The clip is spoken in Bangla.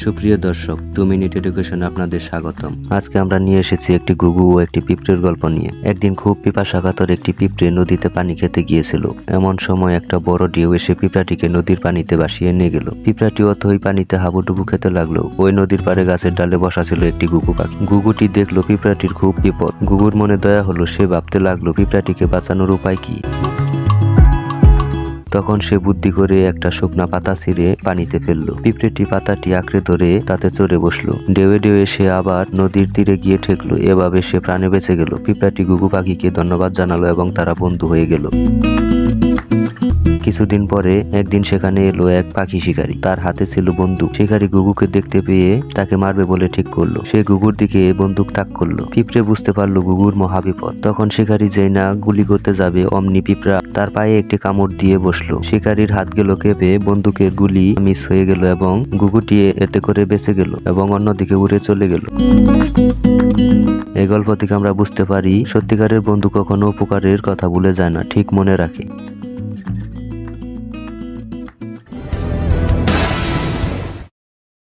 সুপ্রিয় দর্শক, 2 মিনিট এডুকেশনে আপনাদের স্বাগতম। আজকে আমরা নিয়ে এসেছি একটি ঘুঘু ও একটি পিঁপড়ের গল্প নিয়ে। একদিন খুব পিপাসাকাতর একটি পিঁপড়ে নদীতে পানি খেতে গিয়েছিল। এমন সময় একটা বড় ঢেউ এসে পিঁপড়াটিকে নদীর পানিতে ভাসিয়ে নিয়ে গেল। পিঁপড়াটি ওই পানিতে হাবুডুবু খেতে লাগলো। ওই নদীর পাড়ে গাছের ডালে বসা ছিল একটি ঘুঘু পাখি। ঘুঘুটি দেখলো পিঁপড়াটির খুব বিপদ। ঘুঘুর মনে দয়া হলো। সে ভাবতে লাগলো পিঁপড়াটিকে বাঁচানোর উপায় কি। তখন সে বুদ্ধি করে একটা শুকনা পাতা ছিঁড়ে পানিতে ফেললো। পিঁপড়েটি পাতাটি আঁকড়ে ধরে তাতে চড়ে বসলো। ঢেউয়ে ঢেউয়ে সে আবার নদীর তীরে গিয়ে ঠেকলো। এভাবে সে প্রাণে বেঁচে গেল। পিঁপড়াটি ঘুঘু পাখিকে ধন্যবাদ জানালো এবং তারা বন্ধু হয়ে গেল। কিছুদিন পরে একদিন সেখানে এলো এক পাখি শিকারী। তার হাতে ছিল বন্দুক। শিকারী ঘুঘুকে দেখতে পেয়ে তাকে মারবে বলে ঠিক করলো। সে ঘুঘুর দিকে বন্দুক তাক করলো। পিঁপড়ে বুঝতে পারলো ঘুঘুর মহাবিপদ। তখন শিকারী যেই না গুলি করতে যাবে অমনি পিঁপড়া তার পায়ে একটি কামড় দিয়ে বসলো। শিকারীর হাত গেল কেঁপে, বন্দুকের গুলি মিস হয়ে গেল এবং ঘুঘুটি এতে করে বেঁচে গেল এবং অন্যদিকে উড়ে চলে গেল। এই গল্প থেকে আমরা বুঝতে পারি সত্যিকারের বন্ধু কখনো উপকারের কথা ভুলে যায় না, ঠিক মনে রাখে।